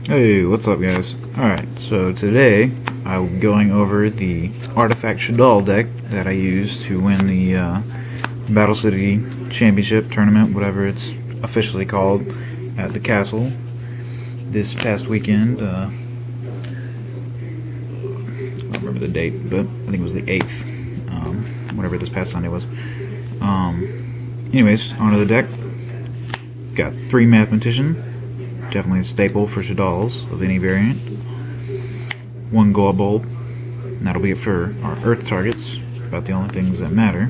Hey, what's up guys? Alright, so today I'm going over the Artifact Shaddoll deck that I used to win the Battle City Championship Tournament, whatever it's officially called, at the castle this past weekend. I don't remember the date, but I think it was the 8th, whatever this past Sunday was. Anyways, onto the deck. Got 3 Mathematician. Definitely a staple for Shaddolls of any variant. 1 Glow Bulb. And that'll be it for our Earth targets. About the only things that matter.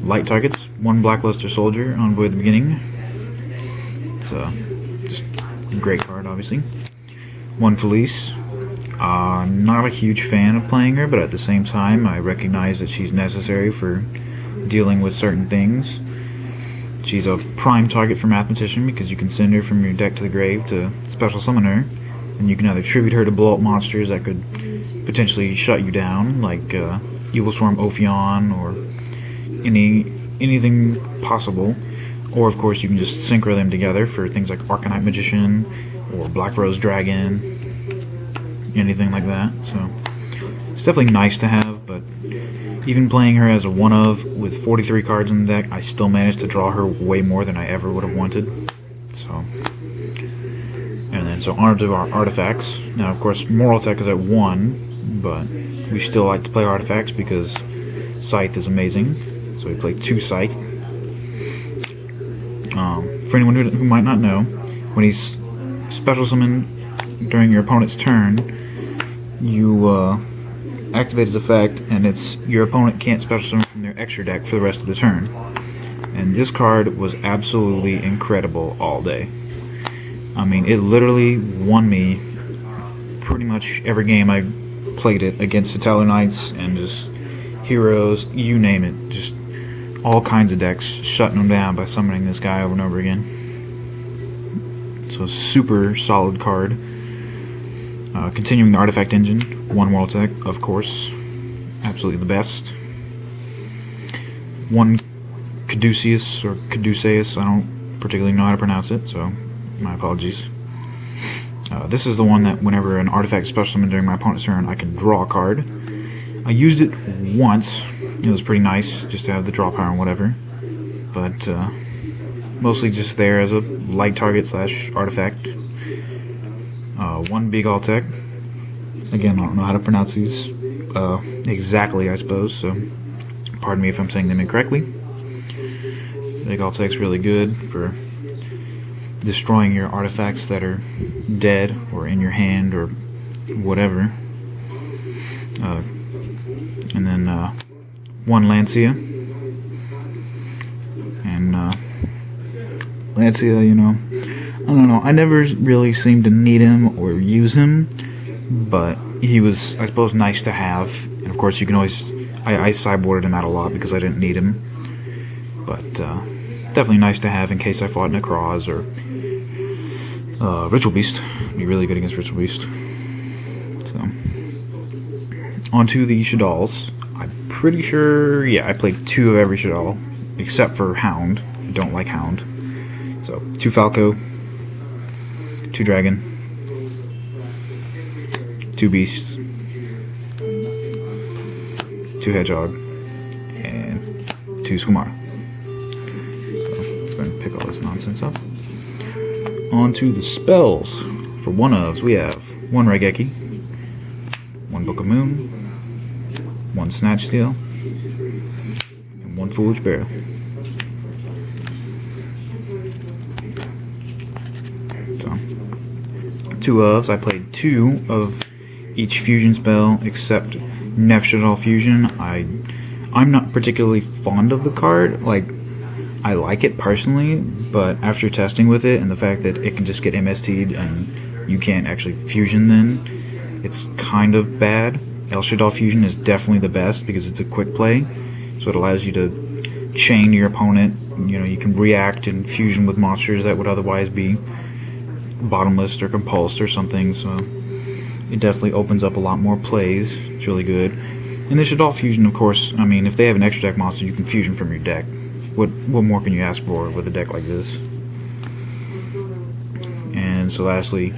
Light targets. 1 Blackluster Soldier, Envoy at the beginning. It's just a great card, obviously. 1 Felice. Not a huge fan of playing her, but at the same time, I recognize that she's necessary for dealing with certain things. She's a prime target for Mathematician because you can send her from your deck to the grave to special summon her, and you can either tribute her to blow up monsters that could potentially shut you down, like Evil Swarm Ophion or anything possible, or of course you can just synchro them together for things like Arcanite Magician or Black Rose Dragon, anything like that. So it's definitely nice to have, but even playing her as a one-of with 43 cards in the deck, I still managed to draw her way more than I ever would have wanted. So on to our artifacts. Now, of course, Moral Tech is at 1, but we still like to play artifacts because Scythe is amazing. So we play 2 Scythe. For anyone who might not know, when he's special summoned during your opponent's turn, you activate his effect, and it's your opponent can't special summon from their extra deck for the rest of the turn. And this card was absolutely incredible all day. I mean, it literally won me pretty much every game I played it against the Teller Knights and just heroes, you name it. Just all kinds of decks, shutting them down by summoning this guy over and over again. So super solid card. Continuing the Artifact Engine, 1 Moral Tech, of course. Absolutely the best. 1 Caduceus, or Caduceus, I don't particularly know how to pronounce it, so my apologies. This is the one that whenever an artifact is special summoned during my opponent's turn, I can draw a card. I used it once. It was pretty nice, just to have the draw power and whatever. But mostly just there as a light target / artifact. 1 Big All Tech. Again, I don't know how to pronounce these exactly, I suppose, so pardon me if I'm saying them incorrectly. Big All Tech's really good for destroying your artifacts that are dead or in your hand or whatever. And then 1 Lancia. And Lancia, you know, I don't know, I never really seemed to need him or use him, but he was, I suppose, nice to have. And of course you can always, I sideboarded him out a lot because I didn't need him, but definitely nice to have in case I fought Necroz or Ritual Beast. Be really good against Ritual Beast. So onto the Shaddolls. I'm pretty sure, yeah, I played 2 of every Shaddoll except for Hound. I don't like Hound. So 2 Falco, 2 Dragon, 2 Beasts, 2 Hedgehog, and 2 Squamata. So let's go ahead and pick all this nonsense up. On to the spells. For one-ofs, we have 1 Raigeki, 1 Book of Moon, 1 Snatch Steal, and 1 Foolish Barrow. So 2 ofs. I played 2 of each fusion spell except Shaddoll Fusion. I'm not particularly fond of the card. Like, I like it personally, but after testing with it and the fact that it can just get MST'd and you can't actually fusion then, it's kind of bad. Shaddoll Fusion is definitely the best because it's a quick play, so it allows you to chain your opponent. You know, you can react and fusion with monsters that would otherwise be bottomless or compulsed or something, so it definitely opens up a lot more plays. It's really good. And the Shaddoll Fusion, of course, I mean, if they have an extra deck monster, you can fusion from your deck. What more can you ask for with a deck like this? And And so lastly,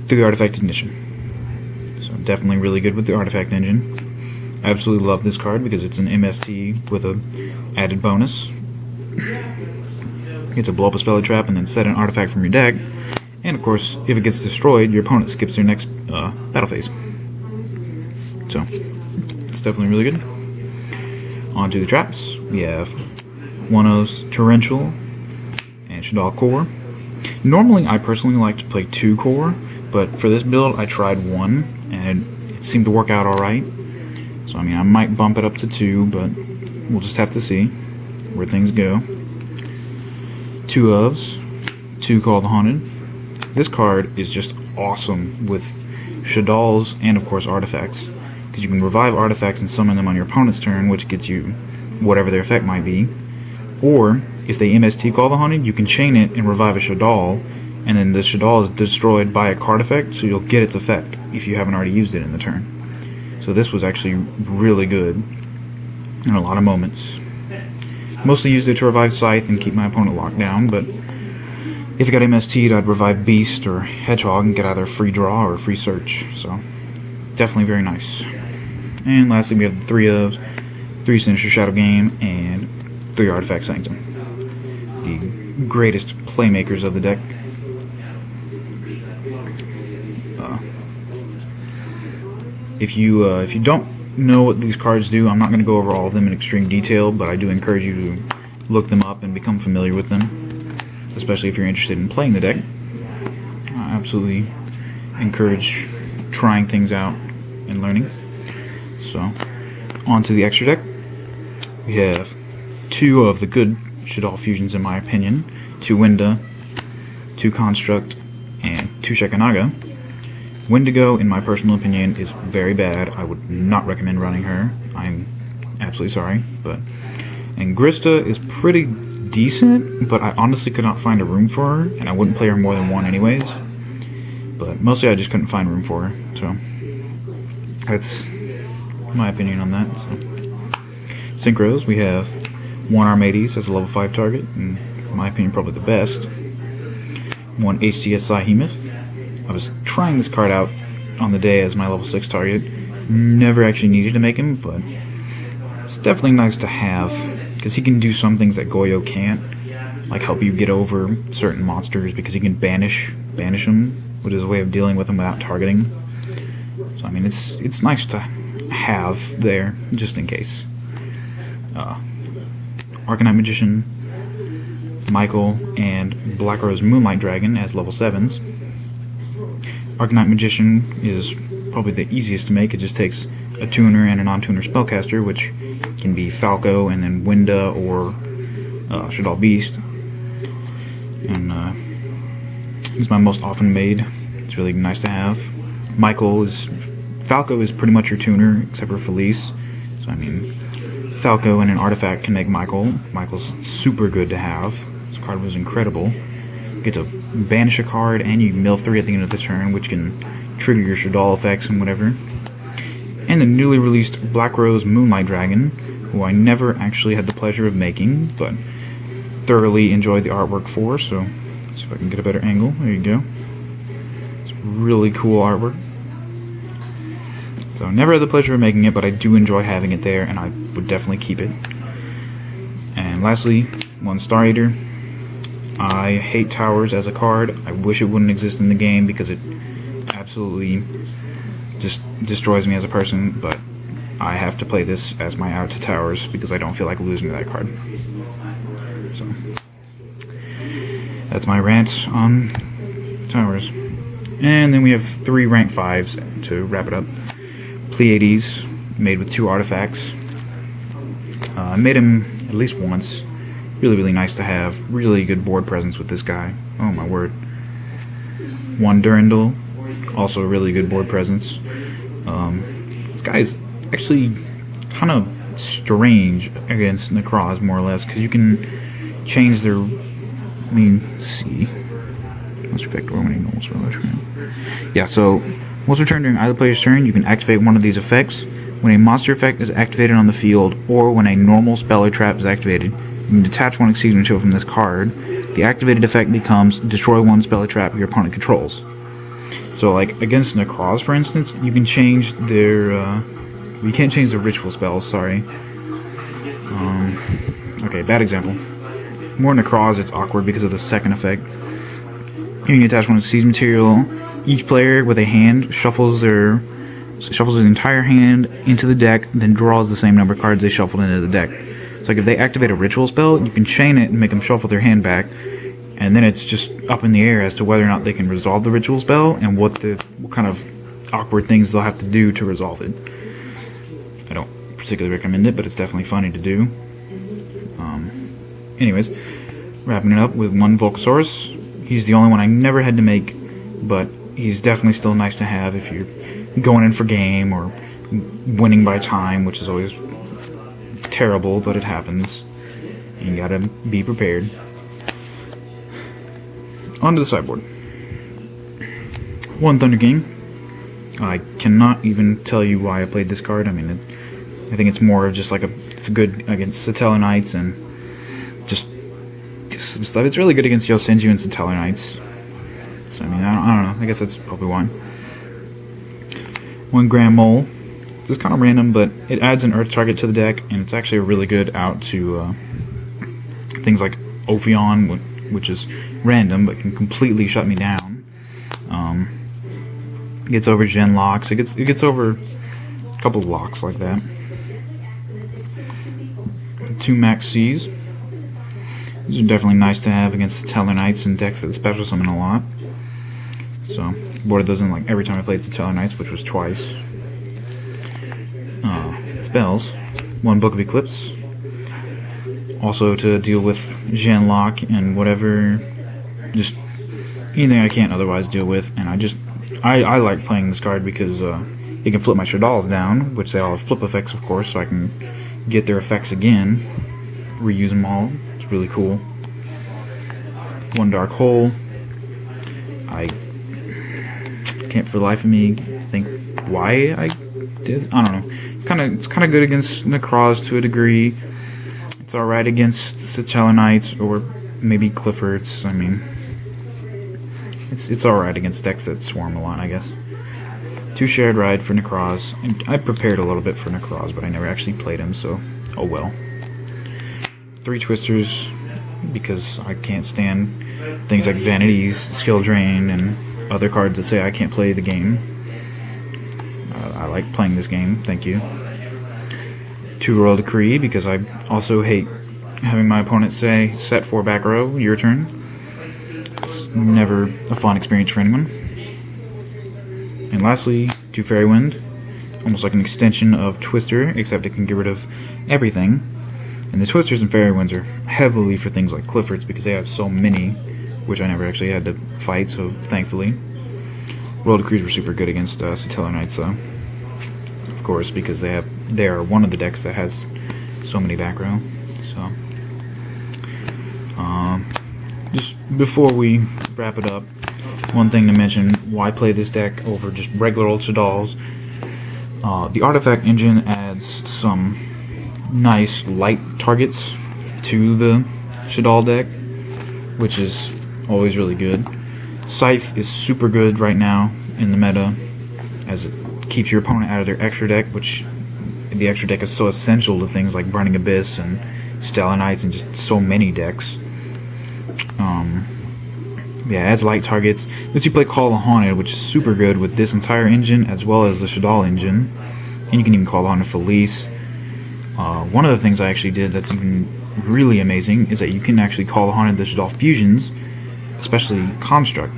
the Artifact Ignition. So definitely really good with the Artifact Engine. I absolutely love this card because it's an MST with a added bonus. You get to blow up a spell trap and then set an artifact from your deck. And of course, if it gets destroyed, your opponent skips their next battle phase. So, it's definitely really good. On to the traps. We have one-ofs Torrential and Shaddoll Core. Normally, I personally like to play 2 Core, but for this build, I tried 1, and it seemed to work out alright. So, I mean, I might bump it up to 2, but we'll just have to see where things go. 2 ofs, 2 Call the Haunted. This card is just awesome with Shaddolls and, of course, artifacts. Because you can revive artifacts and summon them on your opponent's turn, which gets you whatever their effect might be. Or, if they MST Call the Haunted, you can chain it and revive a Shaddoll, and then the Shaddoll is destroyed by a card effect, so you'll get its effect if you haven't already used it in the turn. So this was actually really good in a lot of moments. Mostly used it to revive Scythe and keep my opponent locked down, but if it got MST'd, I'd revive Beast or Hedgehog and get either a free draw or a free search. So, definitely very nice. And lastly, we have the 3 ofs, 3 Sinister Shadow Game, and 3 Artifact Sanctum. The greatest playmakers of the deck. If you don't know what these cards do, I'm not going to go over all of them in extreme detail, but I do encourage you to look them up and become familiar with them, especially if you're interested in playing the deck. I absolutely encourage trying things out and learning. So, on to the extra deck. We have 2 of the good Shaddoll fusions in my opinion, 2 Winda, 2 Construct, and 2 Shekanaga. Wendigo, in my personal opinion, is very bad. I would not recommend running her. I'm absolutely sorry, and Grista is pretty decent, but I honestly could not find a room for her, and I wouldn't play her more than 1 anyways. But mostly I just couldn't find room for her, so that's my opinion on that. So. Synchros, we have 1 Armades as a level 5 target, and in my opinion probably the best. 1 HTS Behemoth. I was trying this card out on the day as my level 6 target. Never actually needed to make him, but it's definitely nice to have, because he can do some things that Goyo can't, like help you get over certain monsters, because he can banish them, which is a way of dealing with them without targeting. So I mean, it's nice to have there, just in case. Arcanite Magician, Michael, and Black Rose Moonlight Dragon as level 7s. Arcanite Magician is probably the easiest to make. It just takes a tuner and a non-tuner spellcaster, which can be Falco and then Winda or Shaddoll Beast. And he's my most often made. It's really nice to have. Falco is pretty much your tuner, except for Felice. So I mean, Falco and an artifact can make Michael. Michael's super good to have. This card was incredible. You get to banish a card, and you mill 3 at the end of the turn, which can trigger your Shaddoll effects and whatever. And the newly released Black Rose Moonlight Dragon, who I never actually had the pleasure of making, but thoroughly enjoyed the artwork for, so let's see if I can get a better angle. There you go. It's really cool artwork. So never had the pleasure of making it, but I do enjoy having it there, and I would definitely keep it. And lastly, 1 Star Eater. I hate towers as a card. I wish it wouldn't exist in the game because it absolutely just destroys me as a person, but I have to play this as my out to towers because I don't feel like losing to that card. So that's my rant on towers. And then we have 3 rank 5s to wrap it up. Pleiades, made with 2 artifacts. I made him at least once. Really, really nice to have. Really good board presence with this guy. Oh my word. 1 Durandal, also a really good board presence. This guy is actually kind of strange against Necroz, more or less, because you can change their... let's see. Most effect or when he rolls for turn. Yeah, so once returned during either player's turn, you can activate one of these effects. When a monster effect is activated on the field, or when a normal spell or trap is activated, you can detach 1 Exceeding Chill from this card, The activated effect becomes destroy one spell or trap your opponent controls. So, like, against Necroz, for instance, you can change their, you can't change the ritual spells, sorry. Okay, bad example. More Necroz, it's awkward because of the second effect. You can attach one of Seized Material. Each player with a hand shuffles their entire hand into the deck, then draws the same number of cards they shuffled into the deck. So, like, if they activate a ritual spell, you can chain it and make them shuffle their hand back, and then it's just up in the air as to whether or not they can resolve the ritual spell and what kind of awkward things they'll have to do to resolve it. I don't particularly recommend it, but it's definitely funny to do. Anyways, wrapping it up with one Volcasaurus. He's the only one I never had to make, but he's definitely still nice to have if you're going in for game or winning by time, which is always terrible, but it happens. You gotta be prepared. Onto the sideboard. One Thunder King. I cannot even tell you why I played this card. I mean, I think it's more of just like it's good against Satellar Knights and just stuff. It's really good against Yosenju and Satellar Knights. So, I mean, I don't know. I guess that's probably why. One Grand Mole. This is kind of random, but it adds an Earth target to the deck, and it's actually a really good out to things like Ophion, which is random, but can completely shut me down. It gets over Gen locks. It gets over a couple of locks like that. 2 Max C's. These are definitely nice to have against Satellar Knights and decks that special summon a lot. So, boarded those in like every time I played Satellar Knights, which was twice. Spells. 1 Book of Eclipse. Also to deal with Genlock and whatever, just anything I can't otherwise deal with. And I like playing this card because it can flip my Shaddolls down, which they all have flip effects, of course, so I can get their effects again, reuse them all. It's really cool. 1 Dark Hole. I can't for the life of me think why I did. I don't know. It's kind of good against Necroz to a degree. It's alright against Satellar Knights or maybe Cliffords. I mean, it's alright against decks that swarm a lot, I guess. 2 Shared Ride for Necroz. I prepared a little bit for Necroz, but I never actually played him, so oh well. 3 Twisters, because I can't stand things like Vanity's Skill Drain and other cards that say I can't play the game. I like playing this game, thank you. 2 Royal Decree, because I also hate having my opponent say, set 4 back row, your turn. It's never a fun experience for anyone. And lastly, 2 Fairy Wind. Almost like an extension of Twister, except it can get rid of everything. And the Twisters and Fairy Winds are heavily for things like Cliffords, because they have so many, which I never actually had to fight, so thankfully. Royal Decrees were super good against Satellar Knights, though. Of course, because they are one of the decks that has so many back row. So, just before we wrap it up, one thing to mention: why play this deck over just regular old Shaddolls? The Artifact Engine adds some nice light targets to the Shaddoll deck, which is always really good. Scythe is super good right now in the meta, as it keeps your opponent out of their extra deck, which the extra deck is so essential to things like Burning Abyss and Stellar Knights and just so many decks. Yeah, it adds light targets. Lets you play Call the Haunted, which is super good with this entire engine as well as the Shaddoll engine. And you can even call the Haunted Felice. One of the things I actually did that's even really amazing is that you can actually call the Haunted the Shaddoll fusions, especially Construct,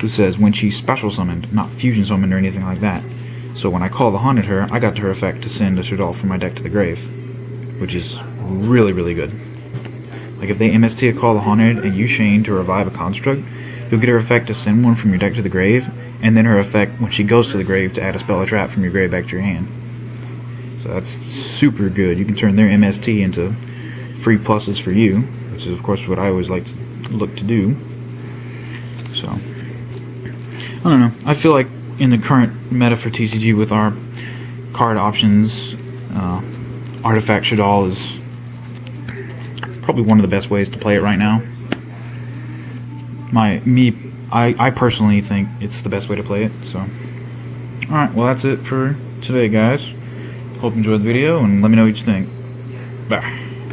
who says when she's special summoned, not fusion summoned or anything like that. So when I call the Haunted her, I got to her effect to send a Shaddoll from my deck to the grave, which is really, really good. Like if they MST a Call the Haunted and you chain to revive a Construct, you'll get her effect to send one from your deck to the grave, and then her effect when she goes to the grave to add a spell or trap from your grave back to your hand. So that's super good. You can turn their MST into free pluses for you, which is of course what I always like to look to do. So, I don't know. I feel like in the current meta for TCG with our card options, Artifact Shaddoll is probably one of the best ways to play it right now. I personally think it's the best way to play it. So, alright, well that's it for today, guys. Hope you enjoyed the video, and let me know what you think. Bye.